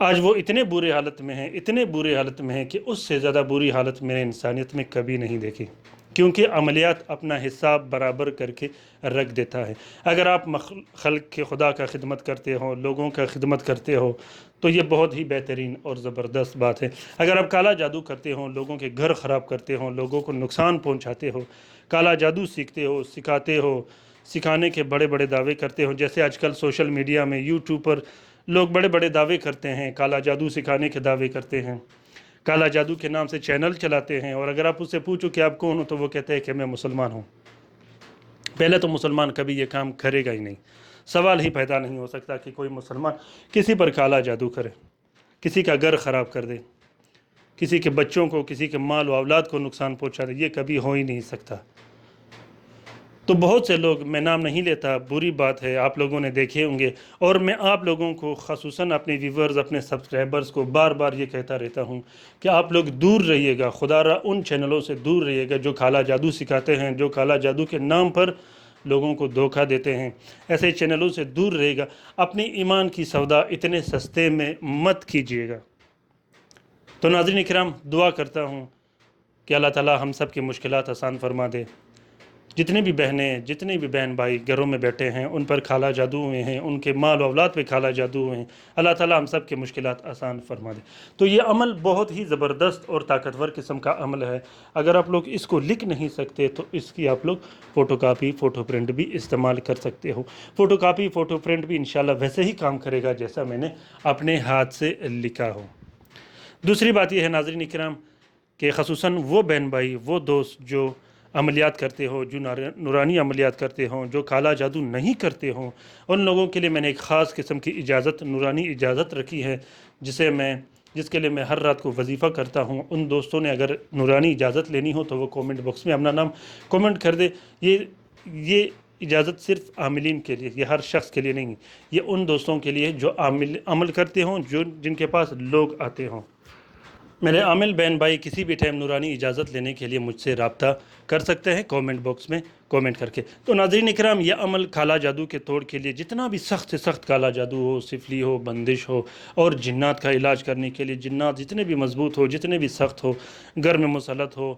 آج وہ اتنے برے حالت میں ہیں، اتنے برے حالت میں ہیں کہ اس سے زیادہ بری حالت میں نے انسانیت میں کبھی نہیں دیکھی، کیونکہ عملیات اپنا حساب برابر کر کے رکھ دیتا ہے۔ اگر آپ خلق کے خدا کا خدمت کرتے ہو، لوگوں کا خدمت کرتے ہو، تو یہ بہت ہی بہترین اور زبردست بات ہے۔ اگر آپ کالا جادو کرتے ہو، لوگوں کے گھر خراب کرتے ہو، لوگوں کو نقصان پہنچاتے ہو، کالا جادو سیکھتے ہو، سکھاتے ہو، سکھانے کے بڑے بڑے دعوے کرتے ہو، جیسے آج کل سوشل میڈیا میں یوٹیوب پر لوگ بڑے بڑے دعوے کرتے ہیں، کالا جادو سکھانے کے دعوے کرتے ہیں، کالا جادو کے نام سے چینل چلاتے ہیں، اور اگر آپ اس سے پوچھو کہ آپ کون ہو تو وہ کہتے ہیں کہ میں مسلمان ہوں۔ پہلے تو مسلمان کبھی یہ کام کرے گا ہی نہیں، سوال ہی پیدا نہیں ہو سکتا کہ کوئی مسلمان کسی پر کالا جادو کرے، کسی کا گھر خراب کر دے، کسی کے بچوں کو، کسی کے مال و اولاد کو نقصان پہنچا دے، یہ کبھی ہو ہی نہیں سکتا۔ تو بہت سے لوگ، میں نام نہیں لیتا، بری بات ہے، آپ لوگوں نے دیکھے ہوں گے، اور میں آپ لوگوں کو خصوصاً اپنے ویورز، اپنے سبسکرائبرز کو بار بار یہ کہتا رہتا ہوں کہ آپ لوگ دور رہیے گا، خدا را ان چینلوں سے دور رہیے گا جو کالا جادو سکھاتے ہیں، جو کالا جادو کے نام پر لوگوں کو دھوکہ دیتے ہیں۔ ایسے چینلوں سے دور رہے گا، اپنی ایمان کی سودا اتنے سستے میں مت کیجیے گا۔ تو ناظرین کرام، دعا کرتا ہوں کہ اللہ تعالی ہم سب کی مشکلات آسان فرما دے۔ جتنے بھی بہنیں، جتنے بھی بہن بھائی گھروں میں بیٹھے ہیں، ان پر کالا جادو ہوئے ہیں، ان کے مال و اولاد پہ کالا جادو ہوئے ہیں، اللہ تعالیٰ ہم سب کے مشکلات آسان فرما دے۔ تو یہ عمل بہت ہی زبردست اور طاقتور قسم کا عمل ہے۔ اگر آپ لوگ اس کو لکھ نہیں سکتے تو اس کی آپ لوگ فوٹو کاپی، فوٹو پرنٹ بھی استعمال کر سکتے ہو۔ فوٹو کاپی، فوٹو پرنٹ بھی انشاءاللہ ویسے ہی کام کرے گا جیسا میں نے اپنے ہاتھ سے لکھا ہو۔ دوسری بات یہ ہے ناظرین اکرام کہ خصوصاً وہ بہن بھائی، وہ دوست جو عملیات کرتے ہو، جو نورانی عملیات کرتے ہوں، جو کالا جادو نہیں کرتے ہوں، ان لوگوں کے لیے میں نے ایک خاص قسم کی اجازت، نورانی اجازت رکھی ہے، جس کے لیے میں ہر رات کو وظیفہ کرتا ہوں۔ ان دوستوں نے اگر نورانی اجازت لینی ہو تو وہ کومنٹ باکس میں اپنا نام کومنٹ کر دے۔ یہ اجازت صرف عاملین کے لیے، یہ ہر شخص کے لیے نہیں، یہ ان دوستوں کے لیے جو عمل کرتے ہوں، جن کے پاس لوگ آتے ہوں۔ میرے عامل بہن بھائی کسی بھی ٹائم نورانی اجازت لینے کے لیے مجھ سے رابطہ کر سکتے ہیں کومنٹ باکس میں کومنٹ کر کے۔ تو ناظرین اکرام، یہ عمل کالا جادو کے توڑ کے لیے، جتنا بھی سخت سے سخت کالا جادو ہو، سفلی ہو، بندش ہو، اور جنات کا علاج کرنے کے لیے جنات جتنے بھی مضبوط ہو، جتنے بھی سخت ہو، گھر میں مسلط ہو،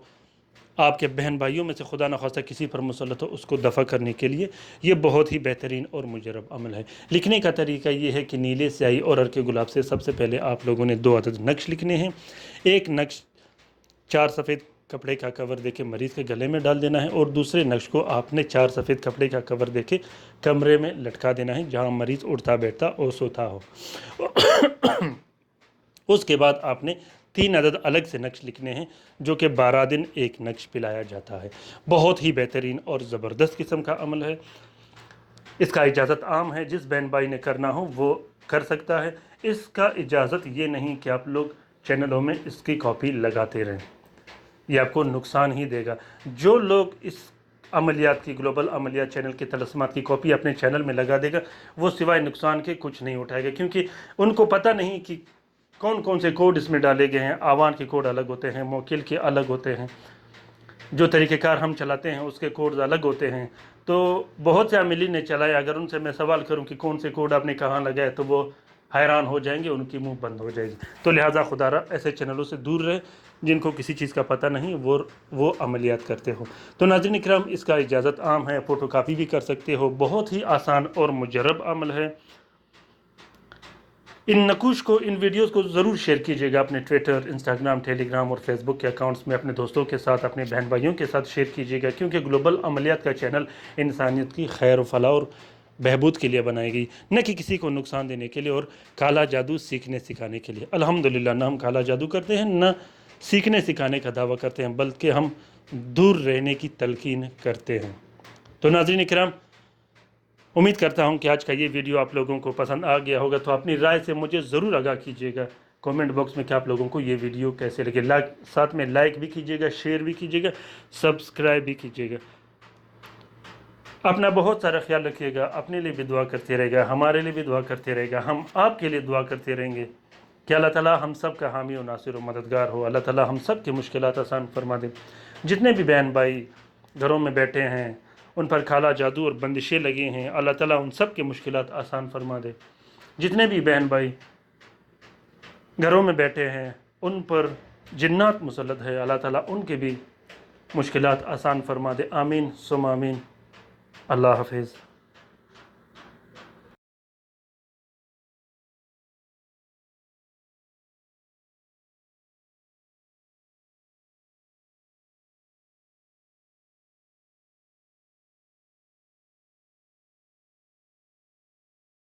آپ کے بہن بھائیوں میں سے خدا نخواستہ کسی پر مسلط ہو، اس کو دفع کرنے کے لیے یہ بہت ہی بہترین اور مجرب عمل ہے۔ لکھنے کا طریقہ یہ ہے کہ نیلے سیاہی اور ہلکے گلاب سے سب سے پہلے آپ لوگوں نے 2 عدد نقش لکھنے ہیں۔ ایک نقش 4 سفید کپڑے کا کور دے کے مریض کے گلے میں ڈال دینا ہے، اور دوسرے نقش کو آپ نے 4 سفید کپڑے کا کور دے کے کمرے میں لٹکا دینا ہے جہاں مریض اٹھتا بیٹھتا اور سوتا ہو۔ اس کے بعد آپ نے 3 عدد الگ سے نقش لکھنے ہیں جو کہ 12 دن ایک نقش پلایا جاتا ہے۔ بہت ہی بہترین اور زبردست قسم کا عمل ہے۔ اس کا اجازت عام ہے، جس بہن بھائی نے کرنا ہو وہ کر سکتا ہے۔ اس کا اجازت یہ نہیں کہ آپ لوگ چینلوں میں اس کی کاپی لگاتے رہیں، یہ آپ کو نقصان ہی دے گا۔ جو لوگ اس عملیات کی، گلوبل عملیات چینل کے طلسمات کی کاپی اپنے چینل میں لگا دے گا، وہ سوائے نقصان کے کچھ نہیں اٹھائے گا، کیونکہ ان کو پتہ نہیں کہ کون کون سے کوڈ اس میں ڈالے گئے ہیں۔ آوان کے کوڈ الگ ہوتے ہیں، موکل کے الگ ہوتے ہیں، جو طریقہ کار ہم چلاتے ہیں اس کے کوڈز الگ ہوتے ہیں۔ تو بہت سے عاملین نے چلائے، اگر ان سے میں سوال کروں کہ کون سے کوڈ آپ نے کہاں لگائے تو وہ حیران ہو جائیں گے، ان کی منہ بند ہو جائے گی۔ تو لہٰذا خدا را ایسے چینلوں سے دور رہے جن کو کسی چیز کا پتہ نہیں، وہ عملیات کرتے ہو۔ تو ناظرین اکرام، اس کا اجازت عام ہے، فوٹو کاپی بھی کر سکتے ہو، بہت ہی آسان اور مجرب عمل ہے۔ ان نقوش کو، ان ویڈیوز کو ضرور شیئر کیجیے گا اپنے ٹویٹر، انسٹاگرام، ٹیلی گرام اور فیس بک کے اکاؤنٹس میں، اپنے دوستوں کے ساتھ، اپنے بہن بھائیوں کے ساتھ شیئر کیجیے گا، کیونکہ گلوبل عملیات کا چینل انسانیت کی خیر و فلاح اور بہبود کے لیے بنائی گئی، نہ کہ کسی کو نقصان دینے کے لیے اور کالا جادو سیکھنے سکھانے کے لیے۔ الحمدللہ، نہ ہم کالا جادو کرتے ہیں، نہ سیکھنے سکھانے کا دعویٰ کرتے ہیں، بلکہ ہم دور رہنے کی تلقین کرتے ہیں۔ تو ناظرین اکرام، امید کرتا ہوں کہ آج کا یہ ویڈیو آپ لوگوں کو پسند آ گیا ہوگا، تو اپنی رائے سے مجھے ضرور آگاہ کیجیے گا کومنٹ باکس میں کہ آپ لوگوں کو یہ ویڈیو کیسے لگے۔ ساتھ میں لائک بھی کیجیے گا، شیئر بھی کیجیے گا، سبسکرائب بھی کیجیے گا۔ اپنا بہت سارا خیال رکھیے گا، اپنے لیے بھی دعا کرتے رہے گا، ہمارے لیے بھی دعا کرتے رہے گا، ہم آپ کے لیے دعا کرتے رہیں گے کہ اللہ تعالیٰ ہم سب کا حامی و ناصر و مددگار ہو، اللہ تعالیٰ ہم سب کی مشکلات آسان فرما دے۔ جتنے بھی بہن بھائی گھروں میں بیٹھے ہیں، ان پر کالا جادو اور بندشیں لگی ہیں، اللہ تعالیٰ ان سب کی مشکلات آسان فرما دے۔ جتنے بھی بہن بھائی گھروں میں بیٹھے ہیں ان پر جنات مسلط ہے، اللہ تعالیٰ ان کی بھی مشکلات آسان فرما دے، آمین ثم آمین۔ اللہ حافظ۔